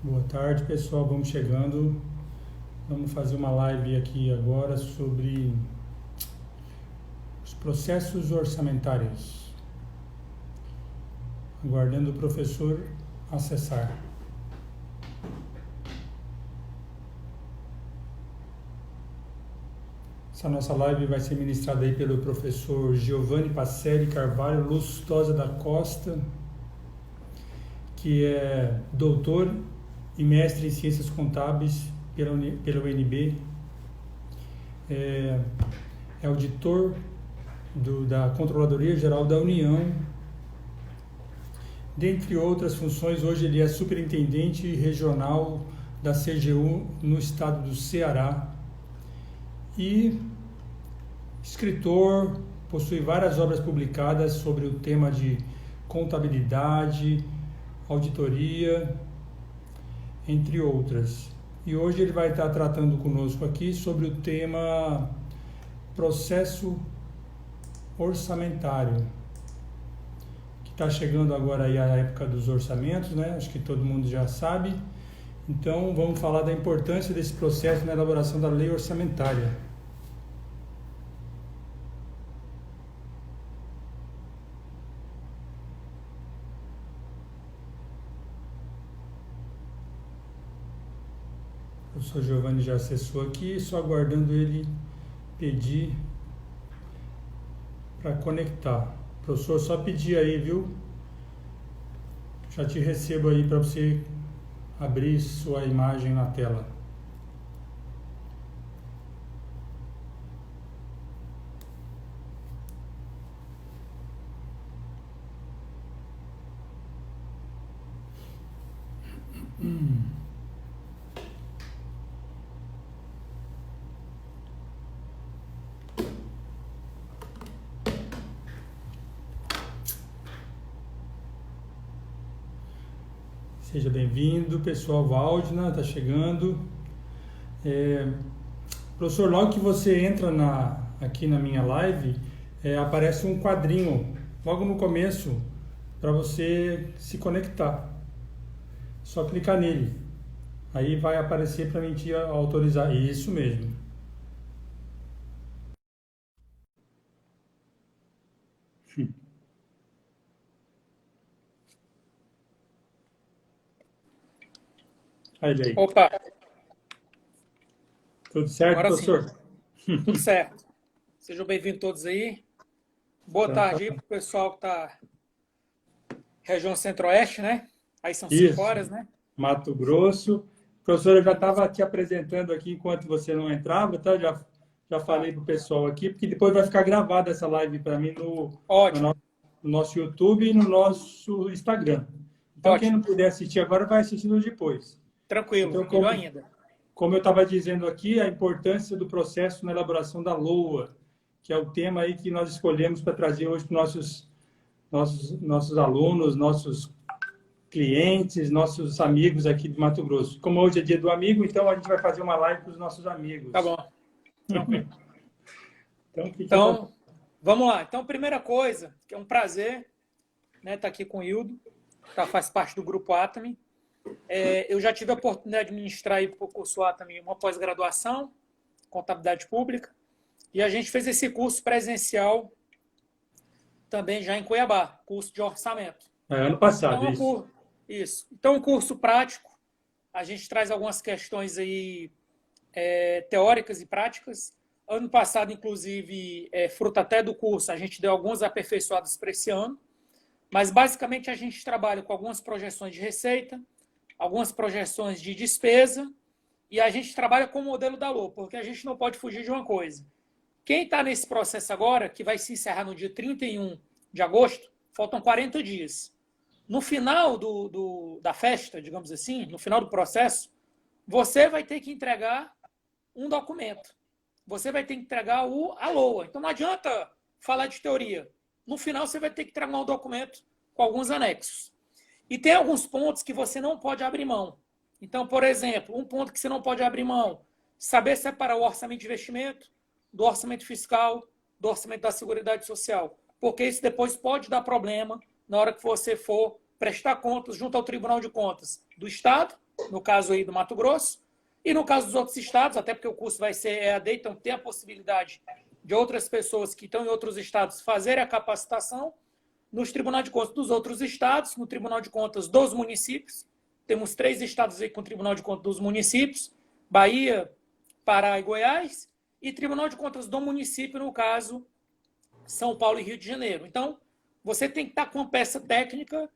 Boa tarde, pessoal. Vamos chegando. Vamos fazer uma live aqui agora sobre os processos orçamentários. Aguardando o professor acessar. Essa nossa live vai ser ministrada aí pelo professor Giovanni Pacelli Carvalho Lustosa da Costa, que é doutor e mestre em Ciências Contábeis pela UNB, é, é auditor da Controladoria Geral da União. Dentre outras funções, hoje ele é superintendente regional da CGU no estado do Ceará e escritor, possui várias obras publicadas sobre o tema de contabilidade, auditoria, entre outras. E hoje ele vai estar tratando conosco aqui sobre o tema processo orçamentário. Está chegando agora aí a época dos orçamentos, né? Acho que todo mundo já sabe. Então, vamos falar da importância desse processo na elaboração da lei orçamentária. O professor Giovanni já acessou aqui, só aguardando ele pedir para conectar. Professor, só pedir aí, viu? Já te recebo aí para você abrir sua imagem na tela. Seja bem-vindo, pessoal. Valdina está chegando. Professor, logo que você entra aqui na minha live, aparece um quadrinho logo no começo para você se conectar. Só clicar nele. Aí vai aparecer para mim te autorizar. Isso mesmo. Aí, aí. Opa, Tudo certo, agora sim, professor? tudo certo. Sejam bem-vindos todos aí. Boa Então, tá. tarde aí para o pessoal que está região centro-oeste, né? Aí são 5 horas, Isso. né? Mato Grosso. Professor, eu já estava te apresentando aqui enquanto você não entrava, tá? Já Tá, falei para o pessoal aqui, porque depois vai ficar gravada essa live para mim no ótimo, no nosso YouTube e no nosso Instagram. Então, quem não ótimo. puder assistir agora, vai assistindo depois. Tranquilo, Então, melhor ainda. como eu estava dizendo aqui, a importância do processo na elaboração da LOA, que é o tema aí que nós escolhemos para trazer hoje para nossos alunos, nossos clientes, nossos amigos aqui de Mato Grosso. Como hoje é dia do amigo, então a gente vai fazer uma live para os nossos Tá amigos. bom, tranquilo. Então, fique à vontade. Então, vamos lá. Então, primeira coisa, que é um prazer, né, estar aqui com o Hildo, que faz parte do Grupo Atami. Eu já tive a oportunidade de ministrar aí para o curso Atami uma pós-graduação, contabilidade pública, e a gente fez esse curso presencial também já em Cuiabá, curso de orçamento. Ano passado, Então, isso. isso. Então, um curso prático, a gente traz algumas questões aí teóricas e práticas. Ano passado, inclusive, fruto até do curso, a gente deu alguns aperfeiçoados para esse ano, mas basicamente a gente trabalha com algumas projeções de receita, algumas projeções de despesa, e a gente trabalha com o modelo da LOA, porque a gente não pode fugir de uma coisa. Quem está nesse processo agora, que vai se encerrar no dia 31 de agosto, faltam 40 dias. No final da festa, digamos assim, no final do processo, você vai ter que entregar um documento. Você vai ter que entregar a LOA. Então não adianta falar de teoria. No final você vai ter que entregar um documento com alguns anexos. E tem alguns pontos que você não pode abrir mão. Então, por exemplo, um ponto que você não pode abrir mão, saber separar o orçamento de investimento do orçamento fiscal, do orçamento da Seguridade Social. Porque isso depois pode dar problema na hora que você for prestar contas junto ao Tribunal de Contas do Estado no caso aí do Mato Grosso, e no caso dos outros estados, até porque o curso vai ser EAD, então tem a possibilidade de outras pessoas que estão em outros estados fazerem a capacitação, nos Tribunais de Contas dos outros estados, no Tribunal de Contas dos municípios. Temos 3 estados aí com o Tribunal de Contas dos municípios, Bahia, Pará e Goiás, e Tribunal de Contas do município, no caso, São Paulo e Rio de Janeiro. Então, você tem que estar com uma peça técnica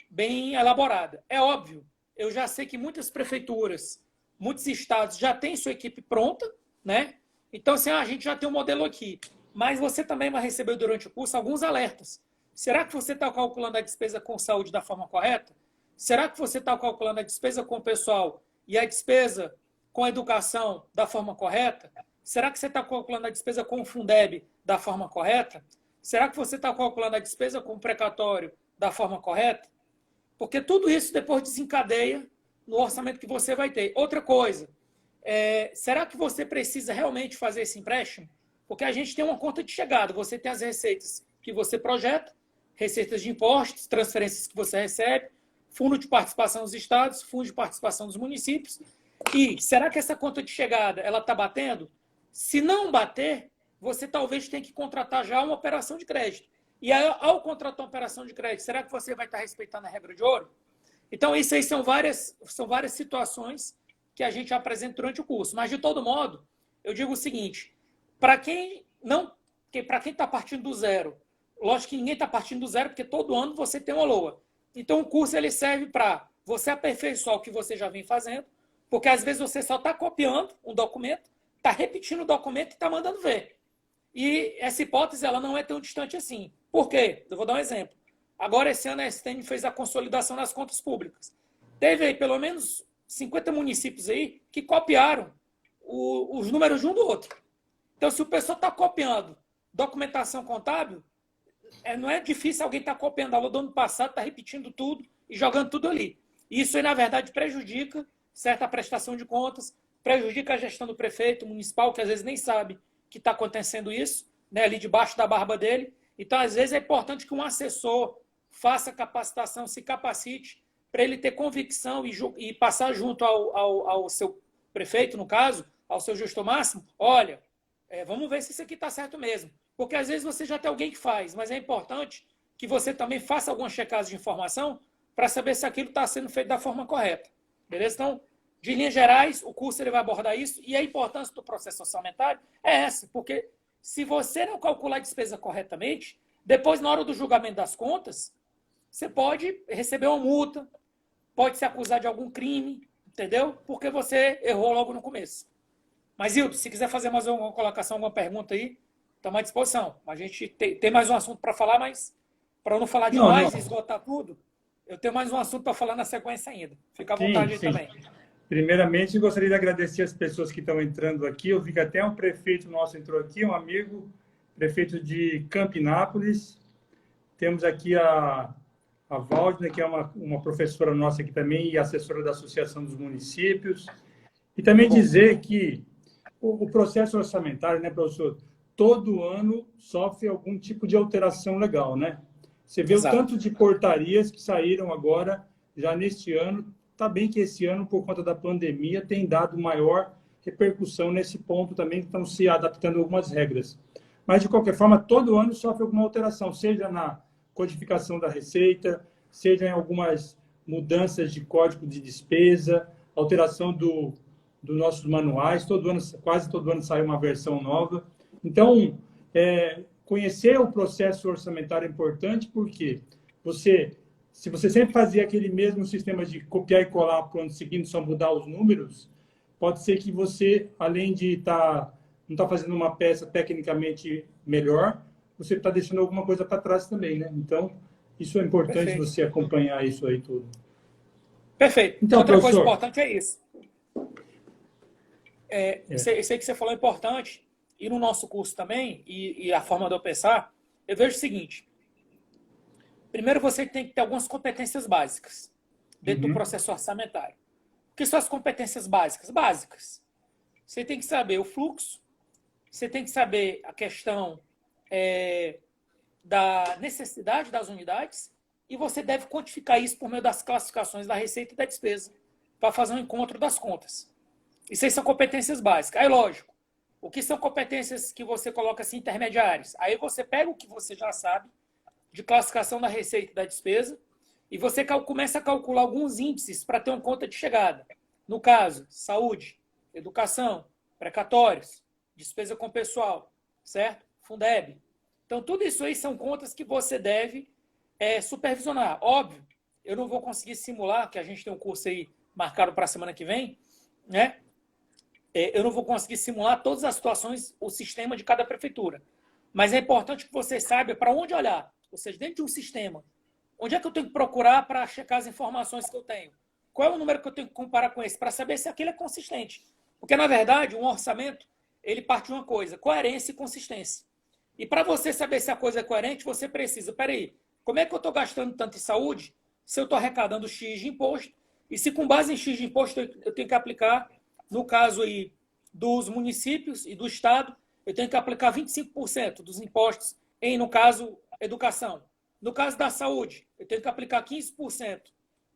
bem elaborada. É óbvio, eu já sei que muitas prefeituras, muitos estados já têm sua equipe pronta, né? Então, assim, a gente já tem um modelo aqui. Mas você também vai receber durante o curso alguns alertas. Será que você está calculando a despesa com saúde da forma correta? Será que você está calculando a despesa com o pessoal e a despesa com a educação da forma correta? Será que você está calculando a despesa com o Fundeb da forma correta? Será que você está calculando a despesa com o precatório da forma correta? Porque tudo isso depois desencadeia no orçamento que você vai ter. Outra coisa, será que você precisa realmente fazer esse empréstimo? Porque a gente tem uma conta de chegada. Você tem as receitas que você projeta, receitas de impostos, transferências que você recebe, fundo de participação dos estados, fundo de participação dos municípios. E será que essa conta de chegada ela está batendo? Se não bater, você talvez tenha que contratar já uma operação de crédito. E ao contratar uma operação de crédito, será que você vai estar respeitando a regra de ouro? Então, isso aí são várias situações que a gente apresenta durante o curso. Mas, de todo modo, eu digo o seguinte, para quem está partindo do zero, lógico que ninguém está partindo do zero, porque todo ano você tem uma LOA. Então, o curso ele serve para você aperfeiçoar o que você já vem fazendo, porque às vezes você só está copiando um documento, está repetindo o documento e está mandando ver. E essa hipótese ela não é tão distante assim. Por quê? Eu vou dar um exemplo. Agora, esse ano, a STM fez a consolidação das contas públicas. Teve aí pelo menos 50 municípios aí que copiaram os números de um do outro. Então, se o pessoal está copiando documentação contábil, não é difícil alguém estar copiando a aula do ano passado, está repetindo tudo e jogando tudo ali. Isso aí, na verdade, prejudica certa prestação de contas, prejudica a gestão do prefeito municipal, que às vezes nem sabe que está acontecendo isso, né, ali debaixo da barba dele. Então, às vezes, é importante que um assessor faça capacitação, se capacite, para ele ter convicção e passar junto ao seu prefeito, no caso, ao seu gestor máximo, olha, vamos ver se isso aqui está certo mesmo. Porque às vezes você já tem alguém que faz, mas é importante que você também faça alguma checagem de informação para saber se aquilo está sendo feito da forma correta. Beleza? Então, de linhas gerais, o curso ele vai abordar isso e a importância do processo orçamentário é essa, porque se você não calcular a despesa corretamente, depois, na hora do julgamento das contas, você pode receber uma multa, pode ser acusado de algum crime, entendeu? Porque você errou logo no começo. Mas, Hildo, se quiser fazer mais alguma colocação, alguma pergunta aí, estamos à disposição. A gente tem mais um assunto para falar, mas para eu não falar demais e esgotar tudo, eu tenho mais um assunto para falar na sequência ainda. Fica à vontade aí também. Primeiramente, gostaria de agradecer as pessoas que estão entrando aqui. Eu vi que até um prefeito nosso entrou aqui, um amigo, prefeito de Campinápolis. Temos aqui a Waldner, que é uma professora nossa aqui também e assessora da Associação dos Municípios. E também dizer que o processo orçamentário, né, professor, todo ano sofre algum tipo de alteração legal, né? Você vê Exato. O tanto de portarias que saíram agora, já neste ano. Está bem que esse ano, por conta da pandemia, tem dado maior repercussão nesse ponto também, que estão se adaptando a algumas regras. Mas, de qualquer forma, todo ano sofre alguma alteração, seja na codificação da receita, seja em algumas mudanças de código de despesa, alteração dos nossos manuais, quase todo ano sai uma versão nova. Então, conhecer o processo orçamentário é importante porque se você sempre fazia aquele mesmo sistema de copiar e colar para o ano seguinte, só mudar os números, pode ser que você, além de não estar fazendo uma peça tecnicamente melhor, você está deixando alguma coisa para trás também, né? Então, isso é importante Perfeito. Você acompanhar isso aí tudo. Perfeito. Então, outra professor, coisa importante é isso. Isso aí que você falou é importante, e no nosso curso também, e a forma de eu pensar, eu vejo o seguinte: primeiro, você tem que ter algumas competências básicas dentro do processo orçamentário. O que são as competências básicas? Básicas. Você tem que saber o fluxo, você tem que saber a questão da necessidade das unidades e você deve quantificar isso por meio das classificações da receita e da despesa, para fazer um encontro das contas. Isso aí são competências básicas. Aí, lógico, o que são competências que você coloca assim, intermediárias? Aí você pega o que você já sabe de classificação da receita e da despesa e você começa a calcular alguns índices para ter uma conta de chegada. No caso, saúde, educação, precatórios, despesa com pessoal, certo? Fundeb. Então, tudo isso aí são contas que você deve supervisionar. Óbvio, eu não vou conseguir simular, que a gente tem um curso aí marcado para a semana que vem, né? Eu não vou conseguir simular todas as situações, o sistema de cada prefeitura. Mas é importante que você saiba para onde olhar. Ou seja, dentro de um sistema, onde é que eu tenho que procurar para checar as informações que eu tenho? Qual é o número que eu tenho que comparar com esse? Para saber se aquele é consistente. Porque, na verdade, um orçamento, ele parte de uma coisa, coerência e consistência. E para você saber se a coisa é coerente, você precisa, peraí, como é que eu estou gastando tanto em saúde se eu estou arrecadando X de imposto? E se com base em X de imposto eu tenho que aplicar, no caso aí dos municípios e do Estado, eu tenho que aplicar 25% dos impostos em, no caso, educação. No caso da saúde, eu tenho que aplicar 15%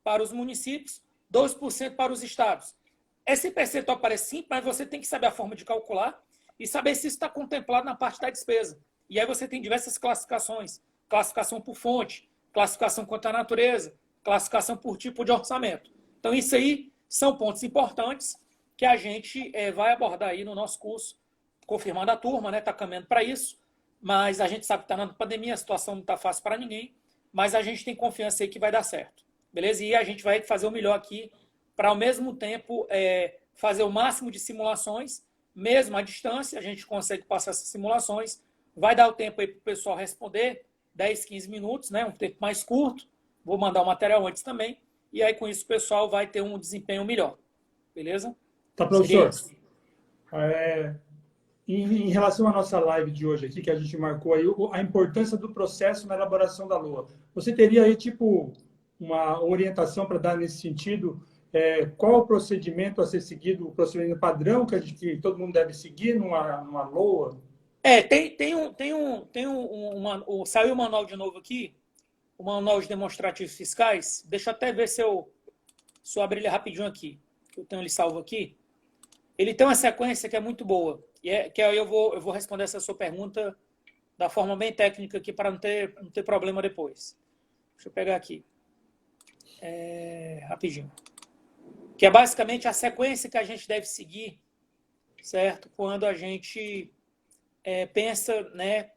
para os municípios, 12% para os estados. Esse percentual parece simples, mas você tem que saber a forma de calcular e saber se isso está contemplado na parte da despesa. E aí você tem diversas classificações. Classificação por fonte, classificação quanto à natureza, classificação por tipo de orçamento. Então, isso aí são pontos importantes que a gente vai abordar aí no nosso curso, confirmando a turma, né? Está caminhando para isso, mas a gente sabe que está na pandemia, a situação não está fácil para ninguém, mas a gente tem confiança aí que vai dar certo, beleza? E a gente vai fazer o melhor aqui para, ao mesmo tempo, fazer o máximo de simulações, mesmo à distância, a gente consegue passar essas simulações, vai dar o tempo aí para o pessoal responder, 10, 15 minutos, né? Um tempo mais curto, vou mandar o material antes também, e aí com isso o pessoal vai ter um desempenho melhor, beleza? Tá, professor. Em relação à nossa live de hoje aqui, que a gente marcou aí, a importância do processo na elaboração da LOA. Você teria aí, tipo, uma orientação para dar nesse sentido? Qual o procedimento a ser seguido, o procedimento padrão que todo mundo deve seguir numa LOA? Saiu o manual de novo aqui, o manual de demonstrativos fiscais. Deixa eu até ver se eu abrir ele rapidinho aqui, que eu tenho ele salvo aqui. Ele tem uma sequência que é muito boa. Que aí eu vou responder essa sua pergunta da forma bem técnica aqui para não ter problema depois. Deixa eu pegar aqui. Rapidinho. Que é basicamente a sequência que a gente deve seguir, certo? Quando a gente pensa, né?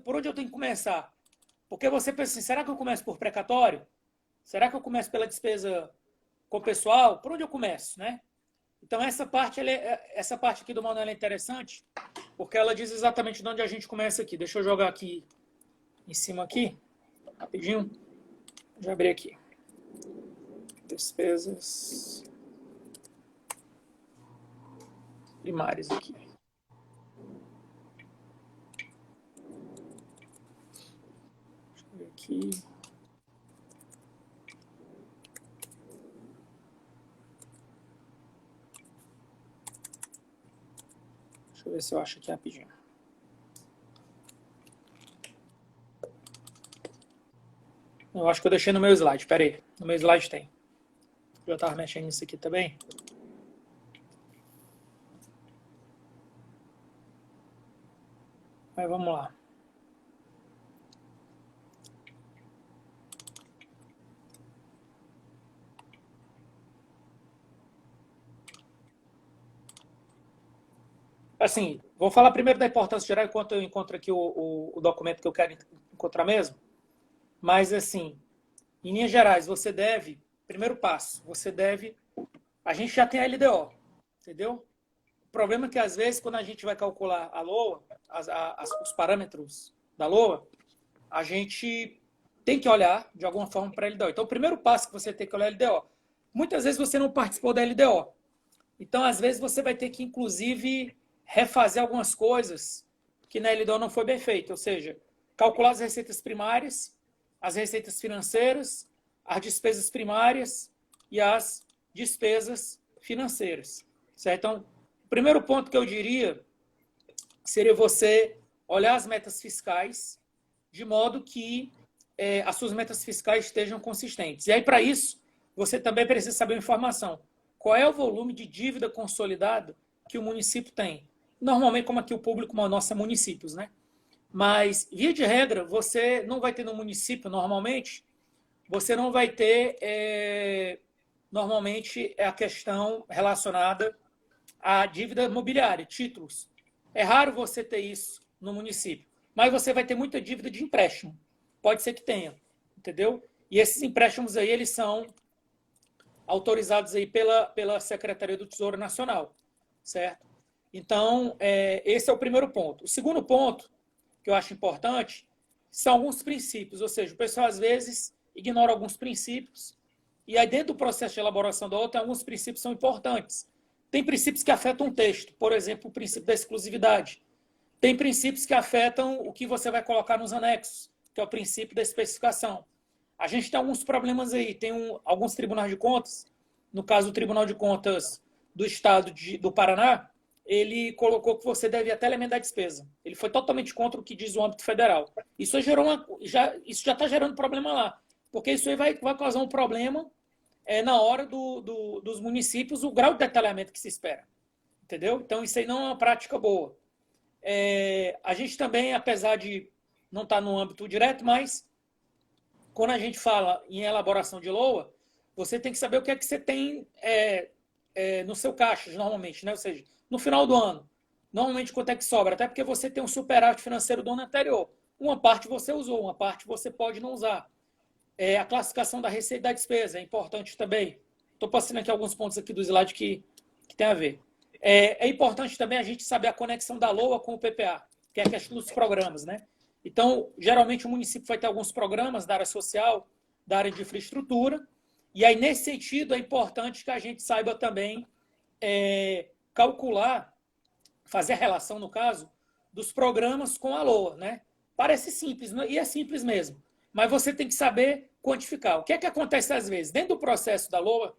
Por onde eu tenho que começar? Porque você pensa assim, será que eu começo por precatório? Será que eu começo pela despesa com o pessoal? Por onde eu começo, né? Então, essa parte aqui do manual é interessante, porque ela diz exatamente de onde a gente começa aqui. Deixa eu jogar aqui em cima aqui, rapidinho. Já abri aqui. Despesas primárias aqui. Deixa eu ver aqui. Deixa eu ver se eu acho aqui rapidinho. Eu acho que eu deixei no meu slide. Espera aí. No meu slide tem. Eu estava mexendo nisso aqui também. Mas vamos lá. Assim, vou falar primeiro da importância geral enquanto eu encontro aqui o documento que eu quero encontrar mesmo. Mas, assim, em linhas gerais, você deve, primeiro passo, a gente já tem a LDO, entendeu? O problema é que, às vezes, quando a gente vai calcular a LOA, os parâmetros da LOA, a gente tem que olhar, de alguma forma, para a LDO. Então, o primeiro passo que você tem que olhar é a LDO. Muitas vezes você não participou da LDO. Então, às vezes, você vai ter que, inclusive, refazer algumas coisas que na LDO não foi bem feito. Ou seja, calcular as receitas primárias, as receitas financeiras, as despesas primárias e as despesas financeiras. Certo? Então, o primeiro ponto que eu diria seria você olhar as metas fiscais de modo que as suas metas fiscais estejam consistentes. E aí, para isso, você também precisa saber uma informação. Qual é o volume de dívida consolidada que o município tem? Normalmente, como aqui o público nosso é municípios, né? Mas, via de regra, você não vai ter no município, normalmente, você não vai ter, normalmente, a questão relacionada à dívida imobiliária, títulos. É raro você ter isso no município, mas você vai ter muita dívida de empréstimo. Pode ser que tenha, entendeu? E esses empréstimos aí, eles são autorizados aí pela Secretaria do Tesouro Nacional, certo? Então, esse é o primeiro ponto. O segundo ponto, que eu acho importante, são alguns princípios, ou seja, o pessoal às vezes ignora alguns princípios, e aí dentro do processo de elaboração da outra, alguns princípios são importantes. Tem princípios que afetam o texto, por exemplo, o princípio da exclusividade. Tem princípios que afetam o que você vai colocar nos anexos, que é o princípio da especificação. A gente tem alguns problemas aí, tem alguns tribunais de contas, no caso o Tribunal de Contas do Estado do Paraná, ele colocou que você deve até elementar a despesa. Ele foi totalmente contra o que diz o âmbito federal. Isso já está gerando problema lá, porque isso aí vai causar um problema na hora dos municípios, o grau de detalhamento que se espera. Entendeu? Então, isso aí não é uma prática boa. A gente também, apesar de não estar no âmbito direto, mas quando a gente fala em elaboração de LOA, você tem que saber o que é que você tem no seu caixa, normalmente, né? Ou seja, no final do ano, normalmente quanto é que sobra? Até porque você tem um superávit financeiro do ano anterior. Uma parte você usou, uma parte você pode não usar. A classificação da receita e da despesa é importante também. Estou passando aqui alguns pontos aqui do slide que tem a ver. É importante também a gente saber a conexão da LOA com o PPA, que é a questão dos programas, né? Então, geralmente o município vai ter alguns programas da área social, da área de infraestrutura, e aí nesse sentido é importante que a gente saiba também calcular, fazer a relação, no caso, dos programas com a LOA, né? Parece simples, e é simples mesmo, mas você tem que saber quantificar. O que é que acontece às vezes? Dentro do processo da LOA,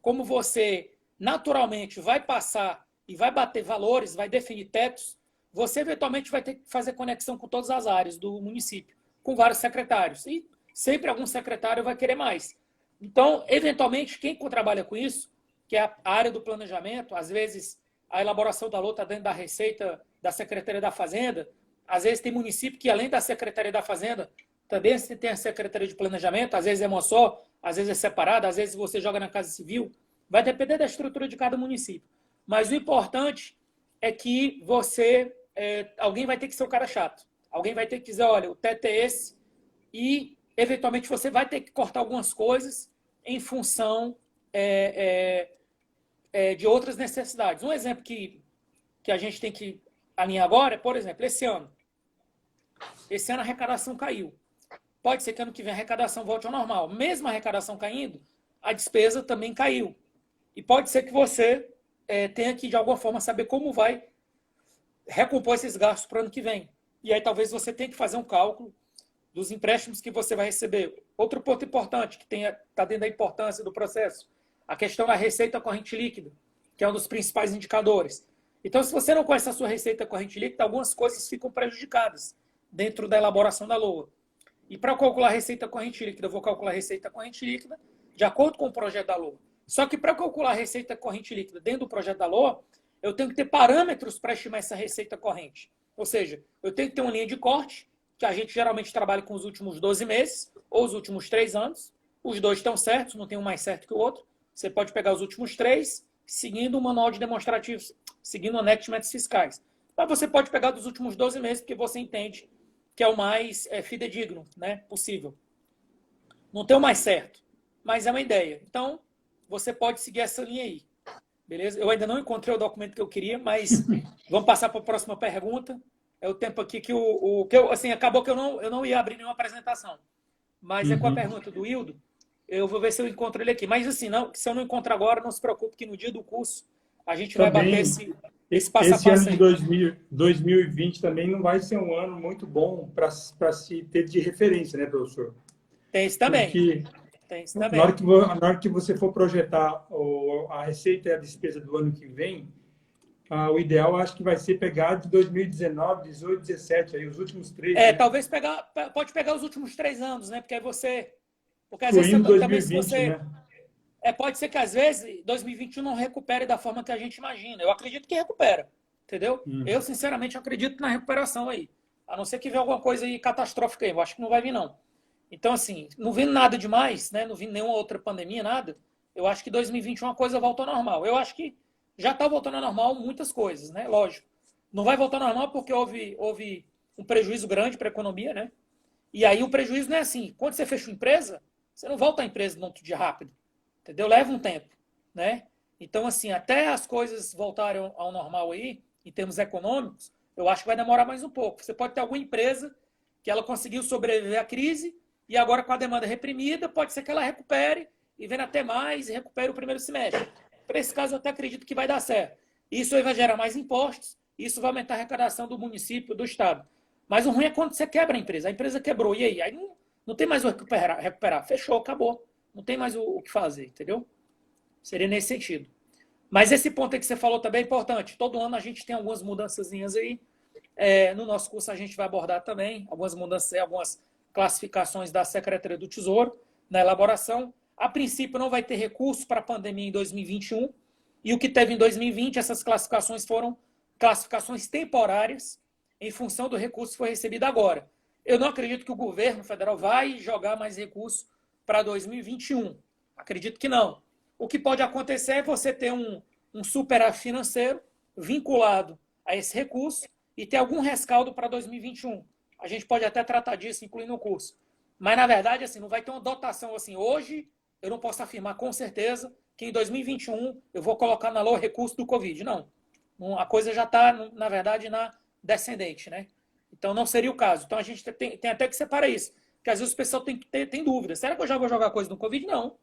como você naturalmente vai passar e vai bater valores, vai definir tetos, você eventualmente vai ter que fazer conexão com todas as áreas do município, com vários secretários. E sempre algum secretário vai querer mais. Então, eventualmente, quem trabalha com isso, que é a área do planejamento, às vezes a elaboração da LOA está dentro da Receita da Secretaria da Fazenda, às vezes tem município que, além da Secretaria da Fazenda, também tem a Secretaria de Planejamento, às vezes é uma só, às vezes é separada, às vezes você joga na Casa Civil, vai depender da estrutura de cada município. Mas o importante é que alguém vai ter que ser o cara chato. Alguém vai ter que dizer, olha, o teto é esse, e, eventualmente, você vai ter que cortar algumas coisas em função de outras necessidades. Um exemplo que a gente tem que alinhar agora é, por exemplo, esse ano. Esse ano a arrecadação caiu. Pode ser que ano que vem a arrecadação volte ao normal. Mesmo a arrecadação caindo, a despesa também caiu. E pode ser que você tenha que, de alguma forma, saber como vai recompor esses gastos para o ano que vem. E aí talvez você tenha que fazer um cálculo dos empréstimos que você vai receber. Outro ponto importante, que está dentro da importância do processo, a questão da receita corrente líquida, que é um dos principais indicadores. Então, se você não conhece a sua receita corrente líquida, algumas coisas ficam prejudicadas dentro da elaboração da LOA. E para calcular a receita corrente líquida, eu vou calcular a receita corrente líquida de acordo com o projeto da LOA. Só que para calcular a receita corrente líquida dentro do projeto da LOA, eu tenho que ter parâmetros para estimar essa receita corrente. Ou seja, eu tenho que ter uma linha de corte, que a gente geralmente trabalha com os últimos 12 meses, ou os últimos 3 anos. Os dois estão certos, não tem um mais certo que o outro. Você pode pegar os últimos 3, seguindo o manual de demonstrativos, seguindo o anexo de metas fiscais. Mas você pode pegar dos últimos 12 meses, porque você entende que é o mais fidedigno, né, possível. Não tem o mais certo, mas é uma ideia. Então, você pode seguir essa linha aí. Beleza? Eu ainda não encontrei o documento que eu queria, mas vamos passar para a próxima pergunta. É o tempo aqui que assim, acabou que eu não ia abrir nenhuma apresentação. Mas é com a pergunta do Hildo. Eu vou ver se eu encontro ele aqui. Mas assim, se eu não encontro agora, não se preocupe que no dia do curso a gente vai bater esse passo a passo. Esse ano de 2020 também não vai ser um ano muito bom para se ter de referência, né, professor? Tem isso também. Porque na hora que você for projetar a receita e a despesa do ano que vem, o ideal acho que vai ser pegar de 2019, 18, 17, aí os últimos 3. Né? Talvez pode pegar os últimos 3 anos, né? Porque aí você... Porque às vezes Incluindo também se 2020, você... né? Pode ser que às vezes 2021 não recupere da forma que a gente imagina. Eu acredito que recupera, entendeu? Eu, sinceramente, acredito na recuperação aí. A não ser que venha alguma coisa aí catastrófica aí. Eu acho que não vai vir, não. Então, assim, não vindo nada demais, né? Não vindo nenhuma outra pandemia, nada. Eu acho que 2021 a coisa voltou ao normal. Eu acho que já está voltando ao normal muitas coisas, né? Lógico. Não vai voltar ao normal porque houve um prejuízo grande para a economia, né? E aí o prejuízo não é assim. Quando você fecha uma empresa, você não volta à empresa no outro dia rápido. Entendeu? Leva um tempo, né? Então, assim, até as coisas voltarem ao normal aí, em termos econômicos, eu acho que vai demorar mais um pouco. Você pode ter alguma empresa que ela conseguiu sobreviver à crise e agora com a demanda reprimida, pode ser que ela recupere e venha até mais e recupere o primeiro semestre. Para esse caso, eu até acredito que vai dar certo. Isso aí vai gerar mais impostos, isso vai aumentar a arrecadação do município, do estado. Mas o ruim é quando você quebra a empresa quebrou, e aí? Aí não tem mais o recuperar. Fechou, acabou. Não tem mais o que fazer, entendeu? Seria nesse sentido. Mas esse ponto aí que você falou também é importante. Todo ano a gente tem algumas mudançazinhas aí. No nosso curso a gente vai abordar também algumas mudanças, algumas classificações da Secretaria do Tesouro na elaboração. A princípio não vai ter recurso para a pandemia em 2021. E o que teve em 2020, essas classificações foram classificações temporárias em função do recurso que foi recebido agora. Eu não acredito que o governo federal vai jogar mais recurso para 2021. Acredito que não. O que pode acontecer é você ter um superávit financeiro vinculado a esse recurso e ter algum rescaldo para 2021. A gente pode até tratar disso, incluindo o curso. Mas, na verdade, assim, não vai ter uma dotação assim. Hoje, eu não posso afirmar com certeza que em 2021 eu vou colocar na LOA recurso do Covid. Não. A coisa já está, na verdade, na descendente, né? Então, não seria o caso. Então, a gente tem até que separar isso. Porque às vezes o pessoal tem dúvida. Será que eu já vou jogar coisa no Covid? Não.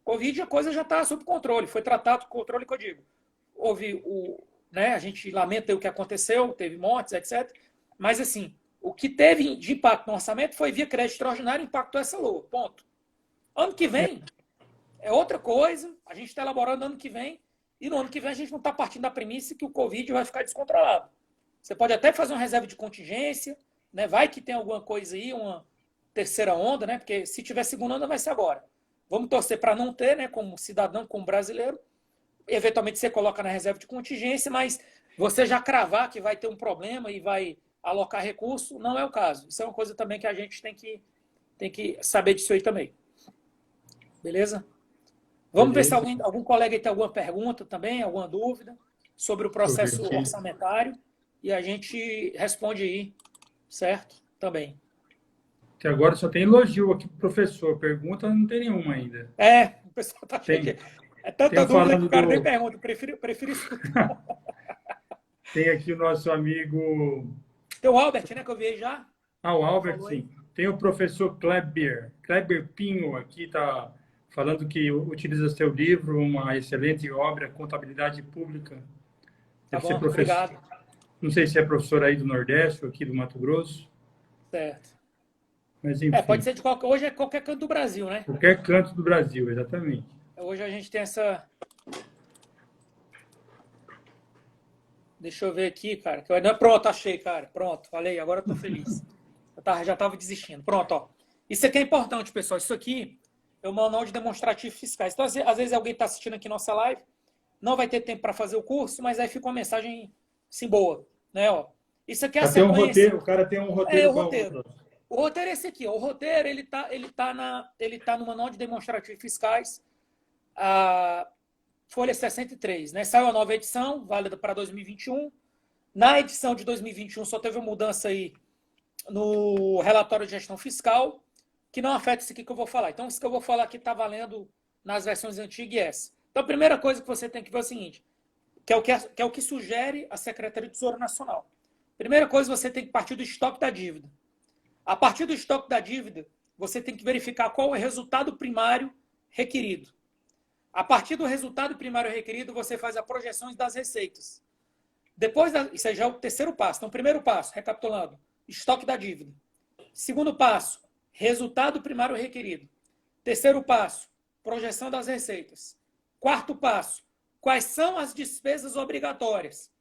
Covid, a coisa já está sob controle. Foi tratado com controle, que eu digo. Houve né, a gente lamenta o que aconteceu, teve mortes, etc. Mas, assim, o que teve de impacto no orçamento foi via crédito extraordinário, impactou essa LOA. Ponto. Ano que vem é outra coisa. A gente está elaborando ano que vem. E no ano que vem a gente não está partindo da premissa que o Covid vai ficar descontrolado. Você pode até fazer uma reserva de contingência, né? Vai que tem alguma coisa aí, uma terceira onda, né? Porque se tiver segunda onda vai ser agora. Vamos torcer para não ter, né? Como cidadão, como brasileiro. Eventualmente você coloca na reserva de contingência, mas você já cravar que vai ter um problema e vai alocar recurso, não é o caso. Isso é uma coisa também que a gente tem que saber disso aí também. Beleza? Vamos ver se algum colega aí tem alguma pergunta também, alguma dúvida sobre o processo orçamentário e a gente responde aí, certo? Também. Que agora só tem elogio aqui pro professor. Pergunta não tem nenhuma ainda. O pessoal tá cheio. É tanta dúvida que o cara nem pergunta. Prefiro escutar. Tem aqui o nosso amigo... Tem o Albert, né, que eu vi aí já. O Albert, sim. Tem o professor Kleber Pinho aqui, está falando que utiliza seu livro, uma excelente obra, Contabilidade Pública. Deve ser professor. Obrigado. Não sei se é professor aí do Nordeste ou aqui do Mato Grosso. Certo. Mas, enfim. Pode ser hoje é qualquer canto do Brasil, né? Qualquer canto do Brasil, exatamente. Hoje a gente tem essa... Deixa eu ver aqui, cara. Pronto, achei, cara. Pronto, falei, agora eu tô feliz. Já estava desistindo. Pronto, ó. Isso aqui é importante, pessoal. Isso aqui é o manual de demonstrativos fiscais. Então, às vezes alguém está assistindo aqui nossa live, não vai ter tempo para fazer o curso, mas aí fica uma mensagem assim boa, né? Ó. Isso aqui é a sequência. O cara tem um roteiro. O roteiro é esse aqui. Ó. O roteiro ele tá no manual de demonstrativos fiscais, a folha 63, né? Saiu a nova edição, válida para 2021. Na edição de 2021 só teve uma mudança aí no relatório de gestão fiscal, que não afeta isso aqui que eu vou falar. Então, isso que eu vou falar aqui está valendo nas versões antigas e essa. Então, a primeira coisa que você tem que ver é o seguinte, que é o que sugere a Secretaria do Tesouro Nacional. Primeira coisa, você tem que partir do estoque da dívida. A partir do estoque da dívida, você tem que verificar qual é o resultado primário requerido. A partir do resultado primário requerido, você faz as projeções das receitas. Isso aí já é o terceiro passo. Então, primeiro passo, recapitulando, estoque da dívida. Segundo passo, resultado primário requerido. Terceiro passo, projeção das receitas. Quarto passo, quais são as despesas obrigatórias?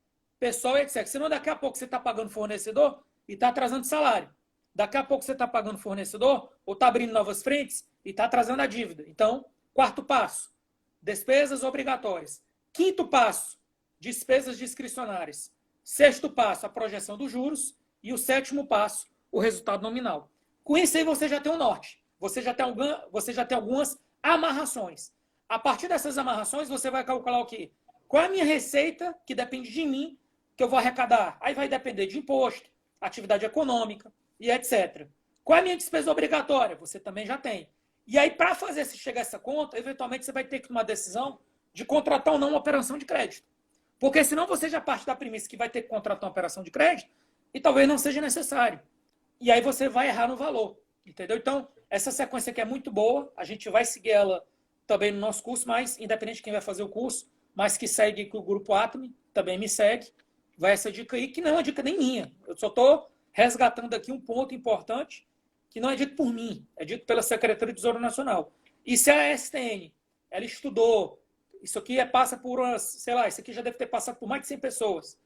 pessoal, etc. Senão, daqui a pouco você está pagando fornecedor e está atrasando salário. Daqui a pouco você está pagando fornecedor ou está abrindo novas frentes e está atrasando a dívida. Então, quarto passo, despesas obrigatórias. Quinto passo, despesas discricionárias. Sexto passo, a projeção dos juros. E o sétimo passo, o resultado nominal. Com isso aí você já tem um norte. Você já tem algumas amarrações. A partir dessas amarrações, você vai calcular o quê? Qual é a minha receita, que depende de mim, que eu vou arrecadar? Aí vai depender de imposto, atividade econômica e etc. Qual é a minha despesa obrigatória? Você também já tem. E aí, para fazer se chegar a essa conta, eventualmente você vai ter que tomar a decisão de contratar ou não uma operação de crédito. Porque senão você já parte da premissa que vai ter que contratar uma operação de crédito e talvez não seja necessário. E aí você vai errar no valor. Entendeu? Então, essa sequência aqui é muito boa. A gente vai seguir ela também no nosso curso, mas independente de quem vai fazer o curso, mas que segue o Grupo Atomy, também me segue. Vai essa dica aí, que não é uma dica nem minha. Eu só estou resgatando aqui um ponto importante, que não é dito por mim, é dito pela Secretaria do Tesouro Nacional. E se a STN, ela estudou, isso aqui passa por umas, sei lá, isso aqui já deve ter passado por mais de 100 pessoas.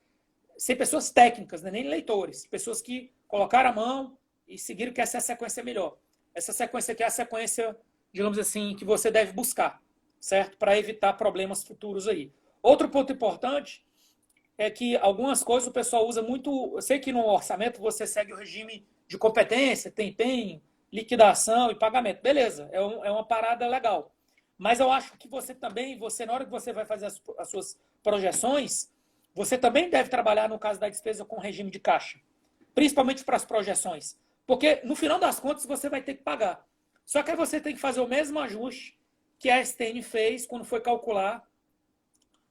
100 pessoas técnicas, né? Nem leitores. Pessoas que colocaram a mão e seguiram que essa é a sequência melhor. Essa sequência aqui é a sequência, digamos assim, que você deve buscar, certo? Para evitar problemas futuros aí. Outro ponto importante é que algumas coisas o pessoal usa muito. Eu sei que no orçamento você segue o regime de competência, tem empenho, liquidação e pagamento. Beleza, é uma parada legal. Mas eu acho que você também, na hora que você vai fazer as suas projeções, você também deve trabalhar, no caso da despesa, com regime de caixa. Principalmente para as projeções. Porque, no final das contas, você vai ter que pagar. Só que aí você tem que fazer o mesmo ajuste que a STN fez quando foi calcular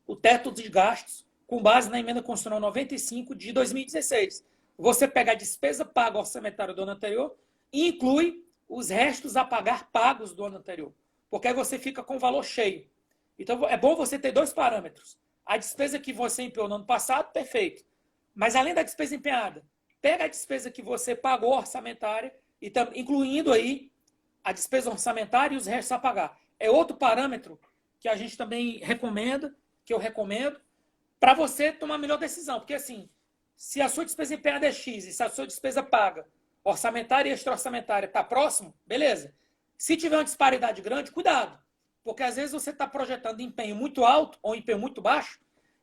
o teto de gastos com base na emenda constitucional 95 de 2016. Você pega a despesa paga orçamentária do ano anterior e inclui os restos a pagar pagos do ano anterior. Porque aí você fica com o valor cheio. Então, é bom você ter dois parâmetros. A despesa que você empenhou no ano passado, perfeito. Mas, além da despesa empenhada, pega a despesa que você pagou orçamentária, e incluindo aí a despesa orçamentária e os restos a pagar. É outro parâmetro que a gente também recomenda, que eu recomendo, para você tomar a melhor decisão. Porque, assim, se a sua despesa empenhada é X e se a sua despesa paga, orçamentária e extra-orçamentária, está próximo, beleza. Se tiver uma disparidade grande, cuidado. Porque, às vezes, você está projetando empenho muito alto ou empenho muito baixo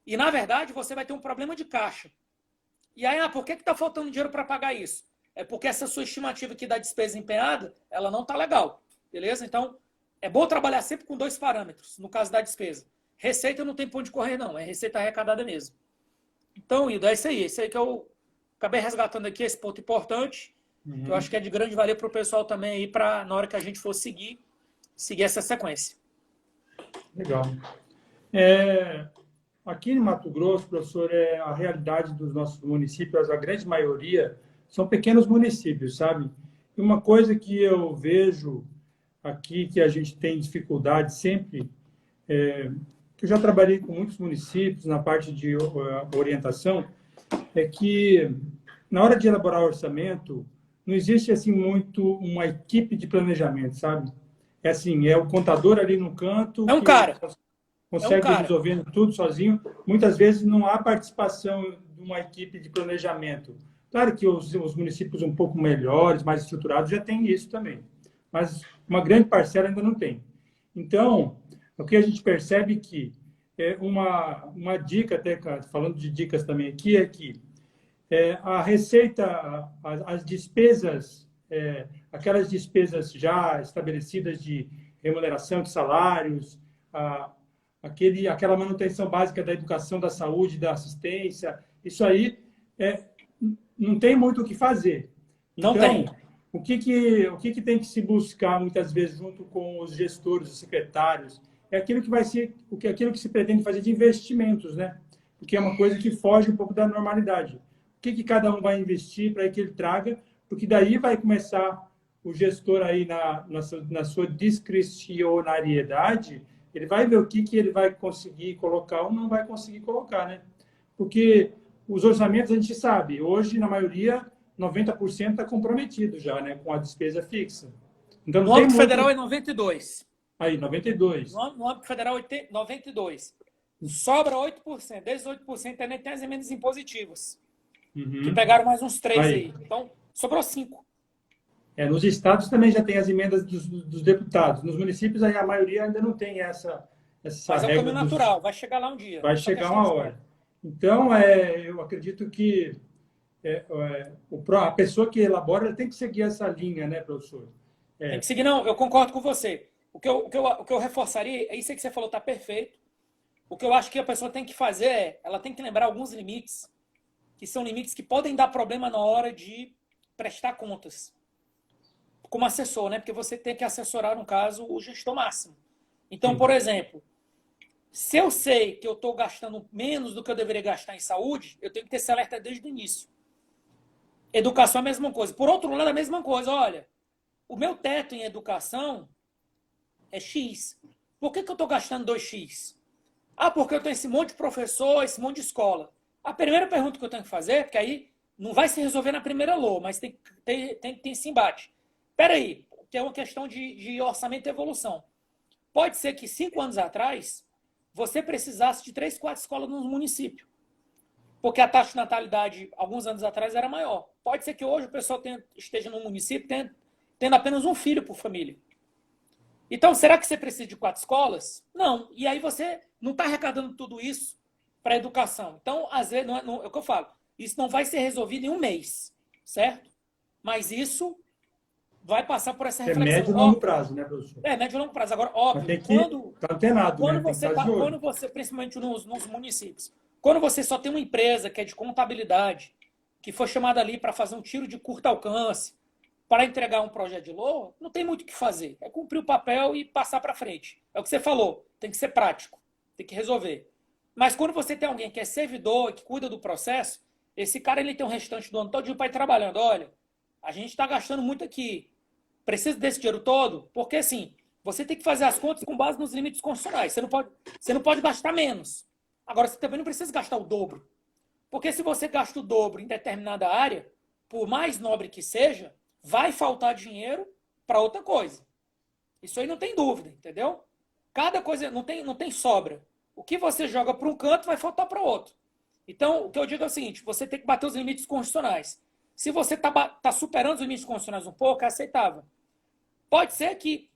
e, na verdade, você vai ter um problema de caixa. E aí, por que está faltando dinheiro para pagar isso? É porque essa sua estimativa aqui da despesa empenhada, ela não está legal. Beleza? Então, é bom trabalhar sempre com dois parâmetros, no caso da despesa. Receita não tem ponto de correr, não. É receita arrecadada mesmo. Então, Ido, é isso aí. Isso aí que eu acabei resgatando aqui, esse ponto importante, que eu acho que é de grande valia para o pessoal também aí, para na hora que a gente for seguir essa sequência. Legal. Aqui em Mato Grosso, professor, a realidade dos nossos municípios, a grande maioria, são pequenos municípios, sabe? E uma coisa que eu vejo aqui, que a gente tem dificuldade sempre, que eu já trabalhei com muitos municípios na parte de orientação, é que na hora de elaborar o orçamento, não existe assim muito uma equipe de planejamento, sabe? É assim, é o contador ali no canto. É um cara. Consegue resolvendo tudo sozinho. Muitas vezes não há participação de uma equipe de planejamento. Claro que os municípios um pouco melhores, mais estruturados, já têm isso também. Mas uma grande parcela ainda não tem. Então, o que a gente percebe que uma dica, até falando de dicas também aqui, é que a receita, as despesas, aquelas despesas já estabelecidas de remuneração de salários, aquela manutenção básica da educação, da saúde, da assistência, isso aí não tem muito o que fazer. Então, não tem. O que tem que se buscar, muitas vezes, junto com os gestores, os secretários, é aquilo que se pretende fazer de investimentos, né? Porque é uma coisa que foge um pouco da normalidade. O que cada um vai investir para que ele traga, porque daí vai começar o gestor aí na sua discricionariedade, ele vai ver o que ele vai conseguir colocar ou não vai conseguir colocar, né? Porque os orçamentos, a gente sabe, hoje, na maioria, 90% está comprometido já, né? Com a despesa fixa. Então, no âmbito federal é 92%. Aí, 92%. No âmbito federal, 92%. Sobra 8%. Desses 8% ainda tem as emendas impositivas, que Uhum. pegaram mais uns 3 Aí. aí. Então, sobrou 5. Nos estados também já tem as emendas dos deputados. Nos municípios, aí, a maioria ainda não tem essa Mas é o regra caminho dos... natural, vai chegar lá um dia. Vai É só chegar questão uma de hora. tempo. Então, eu acredito que a pessoa que elabora ela tem que seguir essa linha, né, professor? Tem É, que seguir, não, eu concordo com você. O que eu reforçaria, é isso aí que você falou, está perfeito. O que eu acho que a pessoa tem que fazer ela tem que lembrar alguns limites, que são limites que podem dar problema na hora de prestar contas. Como assessor, né? Porque você tem que assessorar, no caso, o gestor máximo. Então, por sim. exemplo, se eu sei que eu estou gastando menos do que eu deveria gastar em saúde, eu tenho que ter esse alerta desde o início. Educação é a mesma coisa. Por outro lado, é a mesma coisa. Olha, o meu teto em educação é X. Por que eu estou gastando 2x? Ah, porque eu tenho esse monte de professor, esse monte de escola. A primeira pergunta que eu tenho que fazer, porque aí não vai se resolver na primeira LOA, mas tem que ter esse embate. Espera aí, que é uma questão de orçamento e evolução. Pode ser que 5 anos atrás você precisasse de 3, 4 escolas no município, porque a taxa de natalidade, alguns anos atrás, era maior. Pode ser que hoje o pessoal esteja no município tendo apenas um filho por família. Então, será que você precisa de 4 escolas? Não. E aí você não está arrecadando tudo isso para a educação. Então, às vezes, não, é o que eu falo, isso não vai ser resolvido em um mês, certo? Mas isso vai passar por essa É reflexão. médio e longo Óbvio. prazo, né, professor? Médio e longo prazo. Agora, Mas óbvio, tem que estar antenado, né? Tem que estar de olho. quando você, principalmente nos municípios, quando você só tem uma empresa que é de contabilidade, que foi chamada ali para fazer um tiro de curto alcance, para entregar um projeto de LOA, não tem muito o que fazer. É cumprir o papel e passar para frente. É o que você falou, tem que ser prático, tem que resolver. Mas quando você tem alguém que é servidor, que cuida do processo, esse cara ele tem um restante do ano todo para ir trabalhando. Olha, a gente está gastando muito aqui, precisa desse dinheiro todo, porque assim, você tem que fazer as contas com base nos limites constitucionais. Você não pode gastar menos. Agora, você também não precisa gastar o dobro. Porque se você gasta o dobro em determinada área, por mais nobre que seja, vai faltar dinheiro para outra coisa. Isso aí não tem dúvida, entendeu? Cada coisa não tem sobra. O que você joga para um canto vai faltar para outro. Então, o que eu digo é o seguinte: você tem que bater os limites constitucionais. Se você está superando os limites constitucionais um pouco, é aceitável. Pode ser que,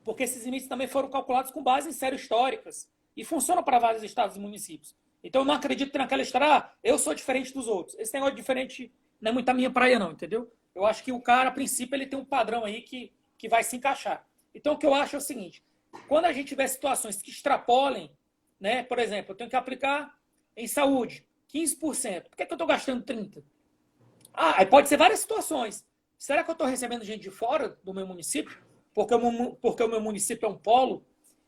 porque esses limites também foram calculados com base em séries históricas e funcionam para vários estados e municípios. Então, eu não acredito que naquela história, eu sou diferente dos outros. Esse negócio de diferente não é muito a minha praia, não, entendeu? Eu acho que o cara, a princípio, ele tem um padrão aí que vai se encaixar. Então, o que eu acho é o seguinte: quando a gente tiver situações que extrapolem, né, por exemplo, eu tenho que aplicar em saúde 15%. Por que eu estou gastando 30%? Aí pode ser várias situações. Será que eu estou recebendo gente de fora do meu município? Porque o meu município é um polo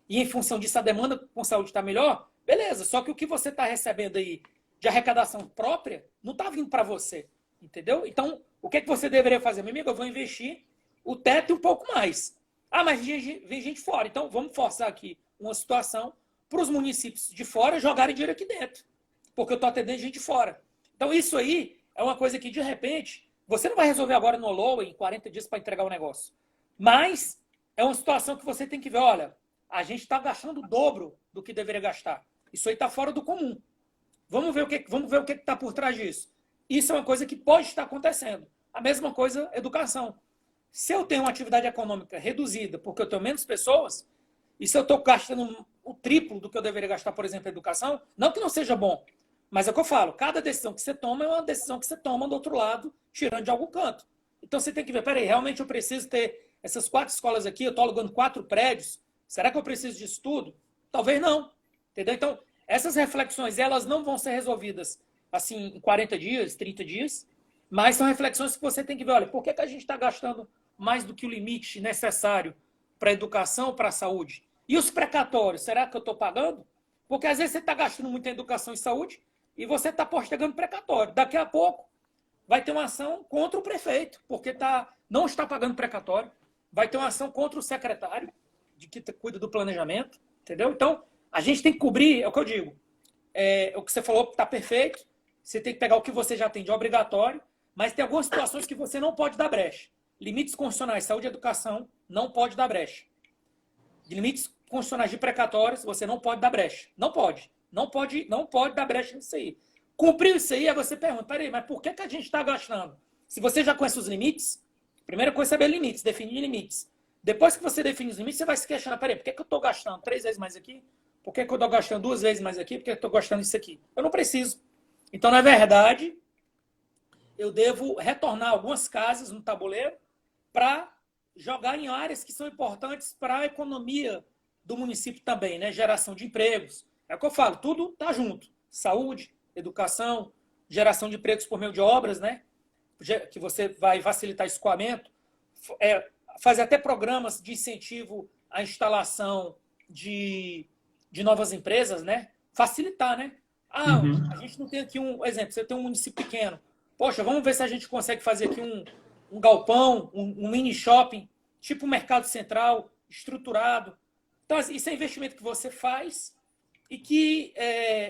e, em função disso, a demanda com saúde está melhor? Beleza, só que o que você está recebendo aí de arrecadação própria não está vindo para você, entendeu? Então, o que você deveria fazer? Meu amigo, eu vou investir o teto e um pouco mais. Mas vem gente fora. Então, vamos forçar aqui uma situação para os municípios de fora jogarem dinheiro aqui dentro, porque eu estou atendendo gente de fora. Então, isso aí é uma coisa que, de repente, você não vai resolver agora no LOA em 40 dias para entregar o negócio. Mas é uma situação que você tem que ver, olha, a gente está gastando o dobro do que deveria gastar. Isso aí está fora do comum. Vamos ver o que está por trás disso. Isso é uma coisa que pode estar acontecendo. A mesma coisa, educação. Se eu tenho uma atividade econômica reduzida porque eu tenho menos pessoas, e se eu estou gastando o triplo do que eu deveria gastar, por exemplo, em educação, não que não seja bom, mas é o que eu falo, cada decisão que você toma é uma decisão que você toma do outro lado, tirando de algum canto. Então você tem que ver, peraí, realmente eu preciso ter essas 4 escolas aqui, eu estou alugando 4 prédios, será que eu preciso disso tudo? Talvez não, entendeu? Então, essas reflexões, elas não vão ser resolvidas assim em 40 dias, 30 dias, mas são reflexões que você tem que ver, olha, por que a gente está gastando mais do que o limite necessário para a educação, para a saúde? E os precatórios, será que eu estou pagando? Porque às vezes você está gastando muito em educação e saúde e você está postergando precatório. Daqui a pouco vai ter uma ação contra o prefeito, porque não está pagando precatório. Vai ter uma ação contra o secretário, que cuida do planejamento, entendeu? Então, a gente tem que cobrir, é o que eu digo, o que você falou está perfeito, você tem que pegar o que você já tem de obrigatório, mas tem algumas situações que você não pode dar brecha. Limites constitucionais, saúde e educação, não pode dar brecha. Limites constitucionais de precatórios, você não pode dar brecha. Não pode. Não pode dar brecha nisso aí. Cumpriu isso aí, aí você pergunta, peraí, mas por que a gente está gastando? Se você já conhece os limites, a primeira coisa é saber limites, definir limites. Depois que você define os limites, você vai se questionar, peraí, por que eu estou gastando 3 vezes mais aqui? Por que eu estou gastando 2 vezes mais aqui? Por que eu estou gastando isso aqui? Eu não preciso. Então, na verdade, eu devo retornar algumas casas no tabuleiro para jogar em áreas que são importantes para a economia do município também, né? Geração de empregos. É o que eu falo, tudo está junto. Saúde, educação, geração de empregos por meio de obras, né? Que você vai facilitar escoamento, fazer até programas de incentivo à instalação de novas empresas, né? Facilitar, né? A gente não tem aqui um exemplo, você tem um município pequeno. Poxa, vamos ver se a gente consegue fazer aqui um galpão, um mini shopping, tipo um mercado central, estruturado. Então, isso é investimento que você faz e que